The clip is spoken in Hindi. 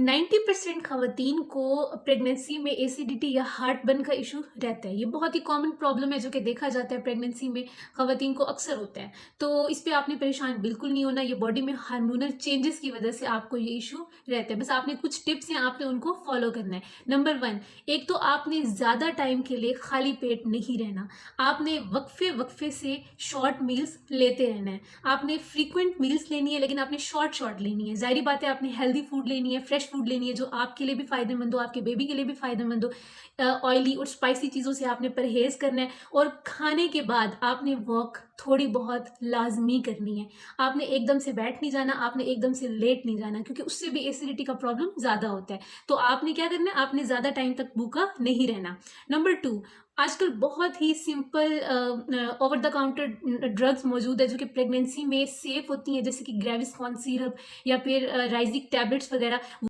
90% खवातीन को प्रेगनेंसी में एसिडिटी या हार्ट बर्न का इशू रहता है। ये बहुत ही कॉमन प्रॉब्लम है जो कि देखा जाता है प्रेगनेंसी में खवातीन को अक्सर होता है। तो इस पे आपने परेशान बिल्कुल नहीं होना। ये बॉडी में हार्मोनल चेंजेस की वजह से आपको ये इशू रहता है। बस आपने कुछ टिप्स हैं, आपने उनको फॉलो करना है। नंबर 1, एक तो आपने ज़्यादा टाइम के लिए खाली पेट नहीं रहना। आपने वक्फे से शॉर्ट मील्स लेते रहना है। आपने फ्रीक्वेंट मील्स लेनी है, लेकिन आपने शॉर्ट लेनी है। ज़ाहिर बात है, आपने हेल्दी फूड लेनी है, फ्रेश फूड लेनी है जो आपके लिए भी फ़ायदेमंद हो, आपके बेबी के लिए भी फ़ायदेमंद हो। ऑयली और स्पाइसी चीज़ों से आपने परहेज़ करना है, और खाने के बाद आपने वॉक थोड़ी बहुत लाज़मी करनी है। आपने एकदम से बैठ नहीं जाना, आपने एकदम से लेट नहीं जाना, क्योंकि उससे भी एसिडिटी का प्रॉब्लम ज़्यादा होता है। तो आपने क्या करना है, आपने ज़्यादा टाइम तक भूखा नहीं रहना। नंबर 2, आजकल बहुत ही simple over the counter drugs मौजूद है जो कि प्रेगनेंसी में सेफ होती हैं, जैसे कि ग्रेविस्कॉन सिरप या फिर राइजिक टैबलेट्स वगैरह।